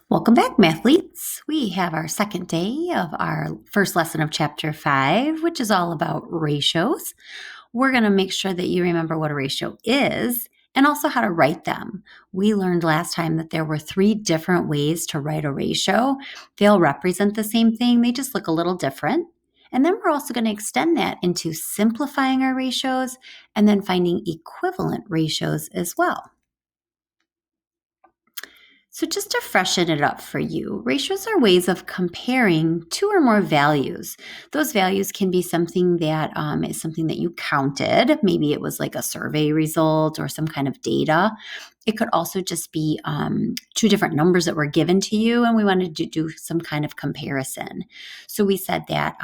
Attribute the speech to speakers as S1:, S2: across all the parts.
S1: Welcome back, mathletes. We have our second day of our first lesson of chapter 5, which is all about ratios. We're going to make sure that you remember what a ratio is and also how to write them. We learned last time that there were 3 different ways to write a ratio. They'll represent the same thing, they just look a little different. And then we're also going to extend that into simplifying our ratios and then finding equivalent ratios as well. So just to freshen it up for you, ratios are ways of comparing 2 or more values. Those values can be something that is something that you counted. Maybe it was like a survey result or some kind of data. It could also just be 2 different numbers that were given to you, and we wanted to do some kind of comparison. So we said that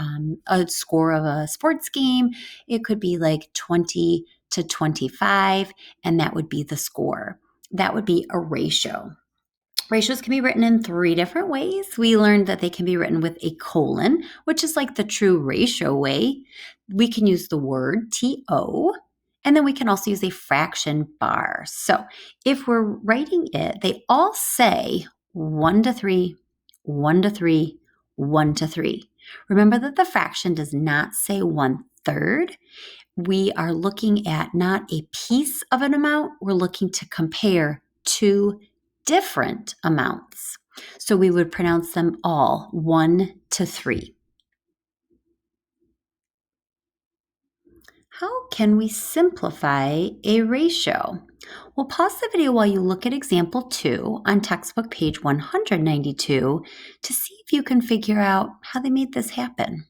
S1: a score of a sports game, it could be like 20 to 25, and that would be the score. That would be a ratio. Ratios can be written in 3 different ways. We learned that they can be written with a colon, which is like the true ratio way. We can use the word TO, and then we can also use a fraction bar. So if we're writing it, they all say 1 to 3, 1 to 3, 1 to 3. Remember that the fraction does not say 1/3. We are looking at not a piece of an amount, we're looking to compare 2 different amounts. So we would pronounce them all 1 to 3. How can we simplify a ratio? Well, pause the video while you look at example 2 on textbook page 192 to see if you can figure out how they made this happen.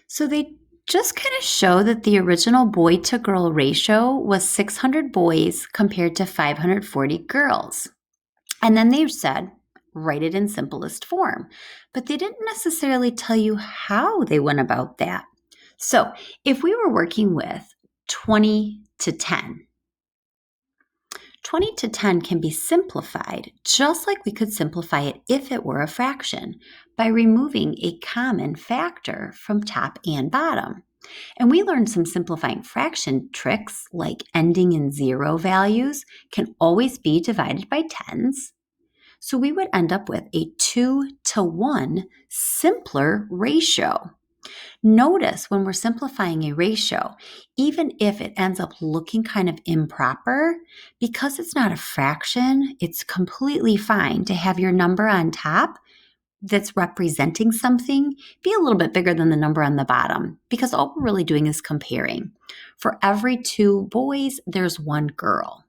S1: So they just kind of show that the original boy to girl ratio was 600 boys compared to 540 girls. And then they said, write it in simplest form. But they didn't necessarily tell you how they went about that. So if we were working with 20 to 10, 20 to 10 can be simplified just like we could simplify it if it were a fraction by removing a common factor from top and bottom. And we learned some simplifying fraction tricks like ending in 0 values can always be divided by tens. So we would end up with a 2 to 1 simpler ratio. Notice when we're simplifying a ratio, even if it ends up looking kind of improper, because it's not a fraction, it's completely fine to have your number on top that's representing something be a little bit bigger than the number on the bottom, because all we're really doing is comparing. For every 2 boys, there's 1 girl.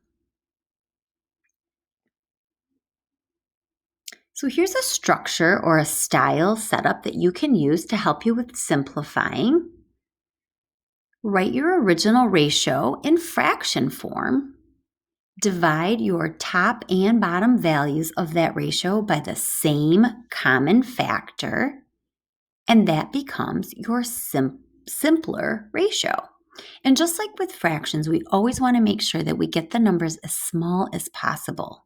S1: So here's a structure or a style setup that you can use to help you with simplifying. Write your original ratio in fraction form. Divide your top and bottom values of that ratio by the same common factor, and that becomes your simpler ratio. And just like with fractions, we always want to make sure that we get the numbers as small as possible.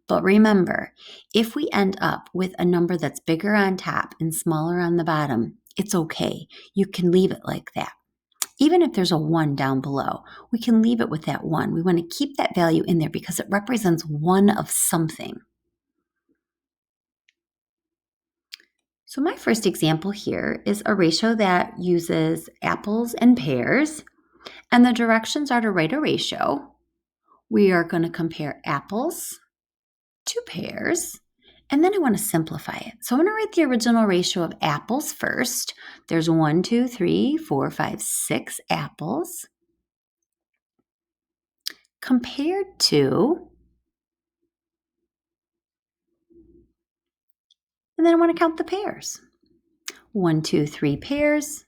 S1: But remember, if we end up with a number that's bigger on top and smaller on the bottom, it's okay. You can leave it like that. Even if there's a 1 down below, we can leave it with that 1. We want to keep that value in there because it represents 1 of something. So my first example here is a ratio that uses apples and pears, and the directions are to write a ratio. We are going to compare apples to pears, and then I want to simplify it. So I'm going to write the original ratio of apples first. There's 1, 2, 3, 4, 5, 6 apples compared to, and then I want to count the pears. 1, 2, 3 pears.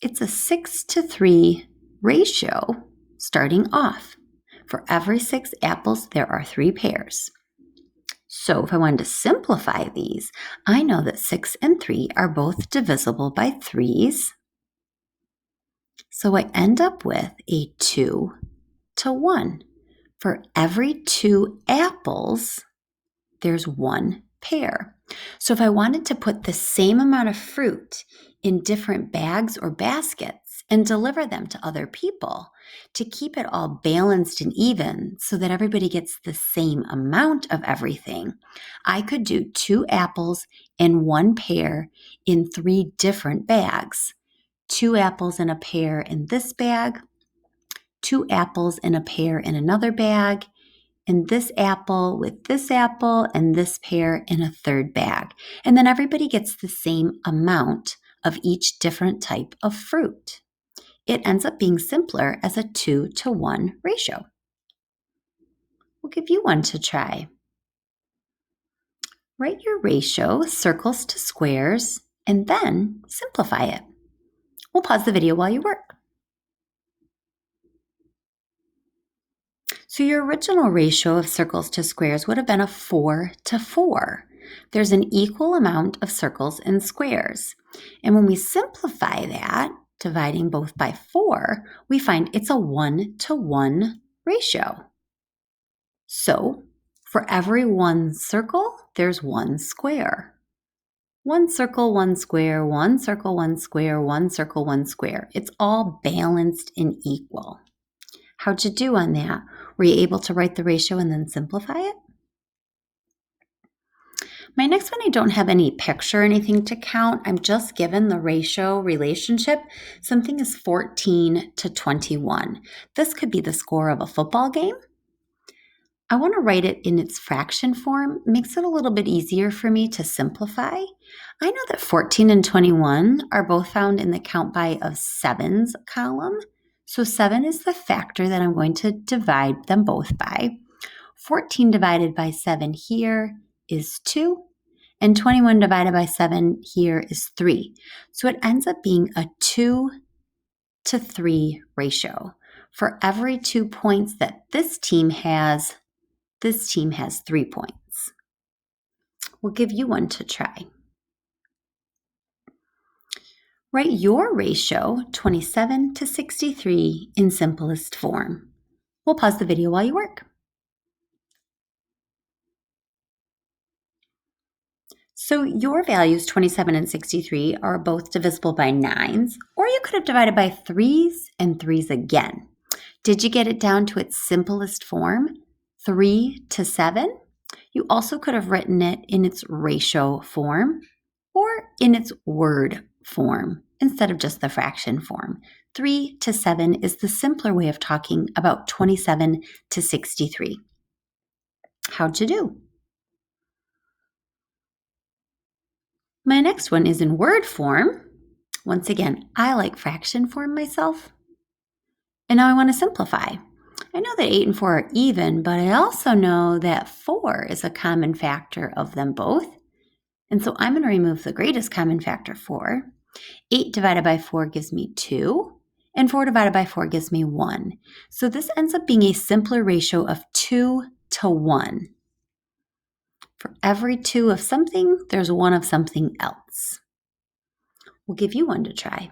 S1: It's a 6 to 3 ratio starting off. For every 6 apples, there are 3 pears. So if I wanted to simplify these, I know that 6 and 3 are both divisible by 3's. So I end up with a 2 to 1. For every 2 apples, there's 1 pear. So if I wanted to put the same amount of fruit in different bags or baskets and deliver them to other people, to keep it all balanced and even so that everybody gets the same amount of everything, I could do 2 apples and 1 pear in 3 different bags. 2 apples and a pear in this bag, 2 apples and a pear in another bag, and this apple with this apple and this pear in a third bag. And then everybody gets the same amount of each different type of fruit. It ends up being simpler as a 2-to-1 ratio. We'll give you one to try. Write your ratio, circles to squares, and then simplify it. We'll pause the video while you work. So your original ratio of circles to squares would have been a 4-to-4. There's an equal amount of circles and squares. And when we simplify that, dividing both by 4, we find it's a 1-to-1 ratio. So for every 1 circle, there's 1 square. 1 circle, 1 square, 1 circle, 1 square, 1 circle, 1 square. It's all balanced and equal. How'd you do on that? Were you able to write the ratio and then simplify it? My next one, I don't have any picture or anything to count. I'm just given the ratio relationship. Something is 14-to-21. This could be the score of a football game. I want to write it in its fraction form. It makes it a little bit easier for me to simplify. I know that 14 and 21 are both found in the count by of sevens column. So 7 is the factor that I'm going to divide them both by. 14 divided by 7 here is 2, and 21 divided by 7 here is 3. So it ends up being a 2-to-3 ratio. For every 2 points that this team has 3 points. We'll give you one to try. Write your ratio, 27-to-63, in simplest form. We'll pause the video while you work. So your values, 27 and 63, are both divisible by 9s, or you could have divided by 3s and 3s again. Did you get it down to its simplest form, 3-to-7? You also could have written it in its ratio form or in its word form instead of just the fraction form. 3-to-7 is the simpler way of talking about 27-to-63. How'd you do? My next one is in word form. Once again, I like fraction form myself. And now I want to simplify. I know that 8 and 4 are even, but I also know that 4 is a common factor of them both. And so I'm going to remove the greatest common factor, 4. 8 divided by 4 gives me 2, and 4 divided by 4 gives me 1. So this ends up being a simpler ratio of 2-to-1. For every 2 of something, there's 1 of something else. We'll give you one to try.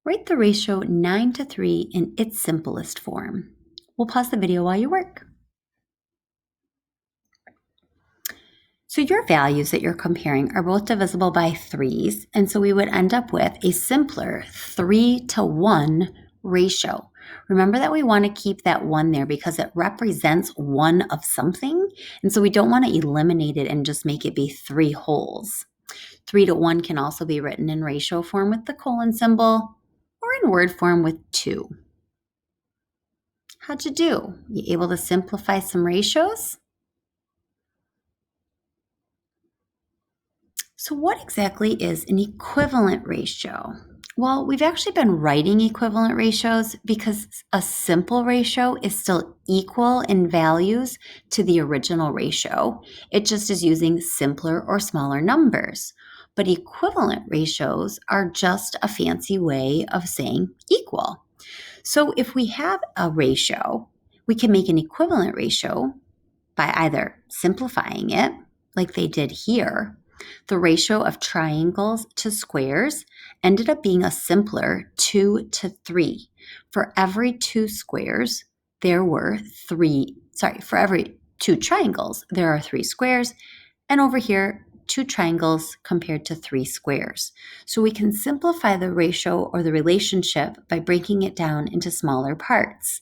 S1: Write the ratio 9-to-3 in its simplest form. We'll pause the video while you work. So your values that you're comparing are both divisible by 3s, and so we would end up with a simpler 3-to-1 ratio. Remember that we want to keep that 1 there because it represents 1 of something, and so we don't want to eliminate it and just make it be 3 wholes. 3-to-1 can also be written in ratio form with the colon symbol or in word form with 2. How'd you do? You able to simplify some ratios? So what exactly is an equivalent ratio? Well, we've actually been writing equivalent ratios because a simple ratio is still equal in values to the original ratio. It just is using simpler or smaller numbers. But equivalent ratios are just a fancy way of saying equal. So if we have a ratio, we can make an equivalent ratio by either simplifying it, like they did here. The ratio of triangles to squares ended up being a simpler 2-to-3. For every 2 squares, there were for every 2 triangles, there are 3 squares. And over here, 2 triangles compared to 3 squares. So we can simplify the ratio or the relationship by breaking it down into smaller parts.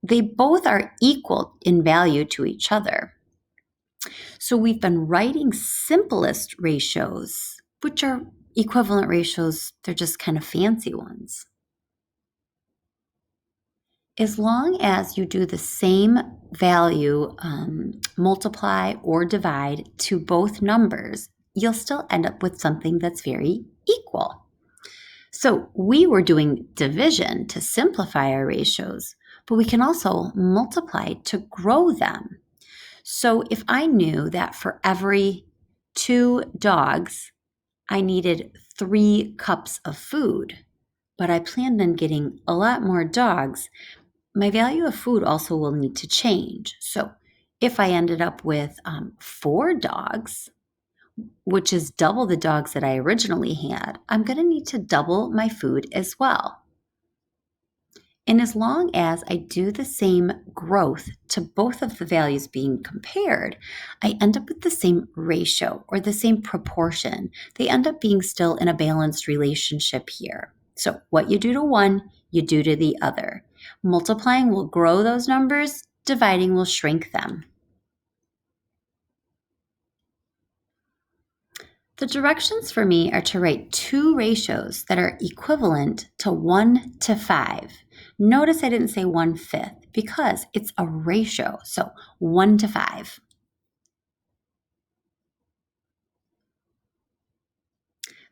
S1: They both are equal in value to each other. So we've been writing simplest ratios, which are equivalent ratios. They're just kind of fancy ones. As long as you do the same value, multiply or divide to both numbers, you'll still end up with something that's very equal. So we were doing division to simplify our ratios, but we can also multiply to grow them. So if I knew that for every 2 dogs, I needed 3 cups of food, but I planned on getting a lot more dogs, my value of food also will need to change. So if I ended up with 4 dogs, which is double the dogs that I originally had, I'm going to need to double my food as well. And as long as I do the same growth to both of the values being compared, I end up with the same ratio or the same proportion. They end up being still in a balanced relationship here. So what you do to one, you do to the other. Multiplying will grow those numbers, dividing will shrink them. The directions for me are to write 2 ratios that are equivalent to 1 to 5. Notice I didn't say 1/5 because it's a ratio, so 1 to 5.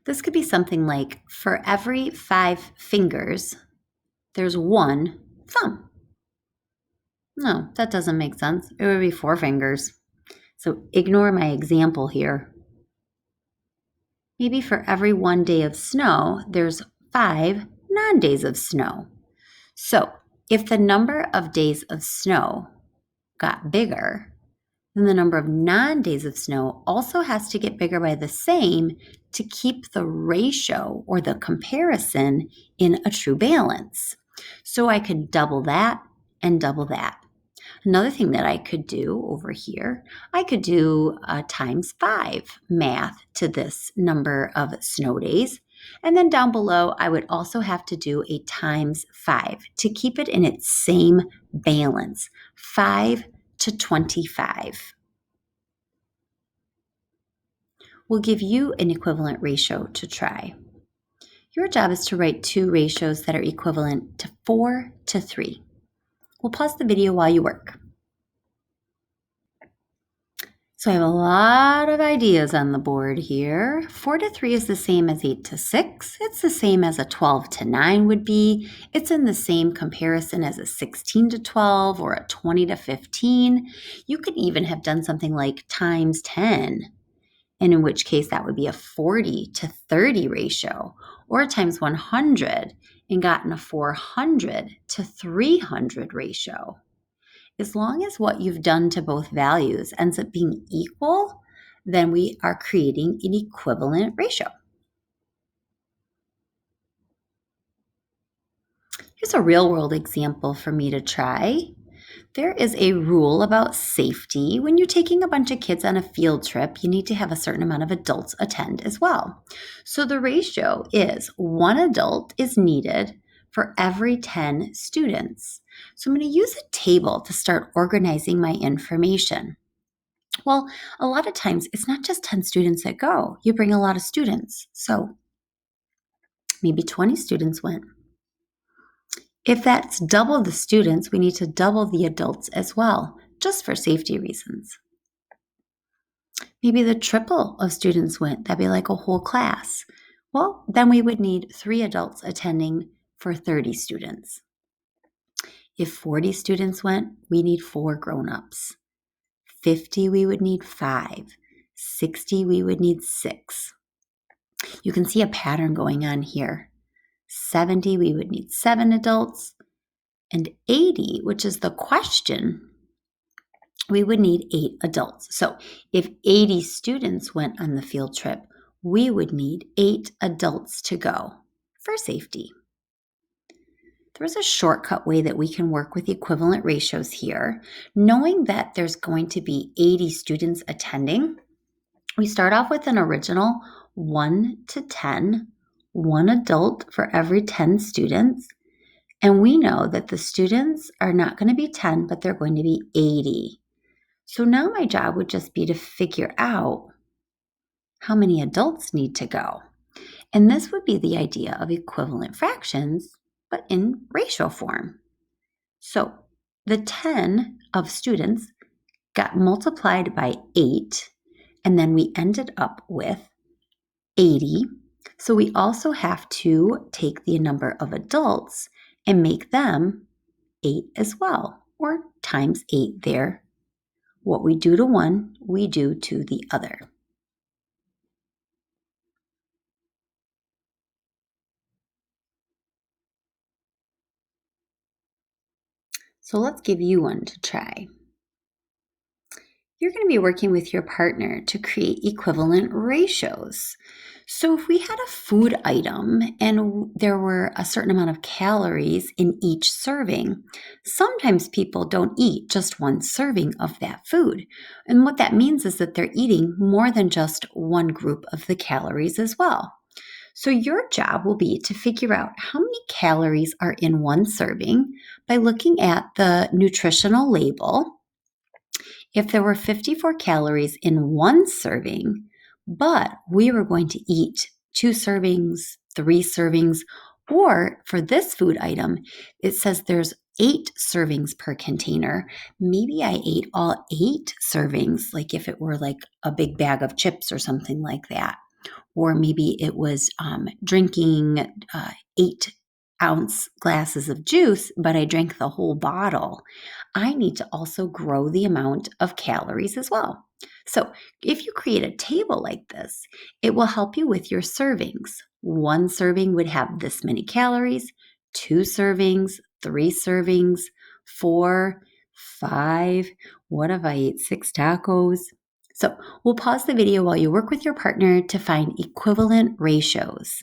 S1: This could be something like, for every 5 fingers, there's 1 thumb. No, that doesn't make sense. It would be 4 fingers. So ignore my example here. Maybe for every 1 day of snow, there's 5 non-days of snow. So if the number of days of snow got bigger, then the number of non-days of snow also has to get bigger by the same to keep the ratio or the comparison in a true balance. So I could double that and double that. Another thing that I could do over here, I could do times 5 math to this number of snow days. And then down below, I would also have to do a times 5 to keep it in its same balance, 5 to 25. We'll give you an equivalent ratio to try. Your job is to write 2 ratios that are equivalent to 4 to 3. We'll pause the video while you work. So I have a lot of ideas on the board here. 4 to 3 is the same as 8 to 6. It's the same as a 12 to 9 would be. It's in the same comparison as a 16 to 12 or a 20 to 15. You could even have done something like times 10, and in which case that would be a 40 to 30 ratio, or times 100 and gotten a 400 to 300 ratio. As long as what you've done to both values ends up being equal, then we are creating an equivalent ratio. Here's a real-world example for me to try. There is a rule about safety. When you're taking a bunch of kids on a field trip, you need to have a certain amount of adults attend as well. So the ratio is 1 adult is needed for every 10 students. So I'm going to use a table to start organizing my information. Well, a lot of times it's not just 10 students that go. You bring a lot of students. So maybe 20 students went. If that's double the students, we need to double the adults as well, just for safety reasons. Maybe the triple of students went. That'd be like a whole class. Well, then we would need 3 adults attending for 30 students. If 40 students went, we need 4 grown-ups. 50, we would need 5. 60, we would need 6. You can see a pattern going on here. 70, we would need 7 adults. And 80, which is the question, we would need 8 adults. So if 80 students went on the field trip, we would need 8 adults to go for safety. There's a shortcut way that we can work with equivalent ratios here. Knowing that there's going to be 80 students attending, We start off with an original 1 to 10, one adult for every 10 students. And we know that the students are not going to be 10, but they're going to be 80. So now my job would just be to figure out how many adults need to go. And this would be the idea of equivalent fractions, but in ratio form. So the 10 of students got multiplied by 8, and then we ended up with 80. So we also have to take the number of adults and make them 8 as well, or times 8 there. What we do to one, we do to the other. So let's give you one to try. You're going to be working with your partner to create equivalent ratios. So if we had a food item and there were a certain amount of calories in each serving, sometimes people don't eat just one serving of that food. And what that means is that they're eating more than just one group of the calories as well. So your job will be to figure out how many calories are in one serving by looking at the nutritional label. If there were 54 calories in one serving, but we were going to eat 2 servings, 3 servings, or for this food item, it says there's 8 servings per container. Maybe I ate all 8 servings, like if it were like a big bag of chips or something like that. Or maybe it was drinking 8-ounce glasses of juice, but I drank the whole bottle. I need to also grow the amount of calories as well. So if you create a table like this, it will help you with your servings. One serving would have this many calories, 2 servings, 3 servings, 4, 5. What if I ate 6 tacos? So we'll pause the video while you work with your partner to find equivalent ratios.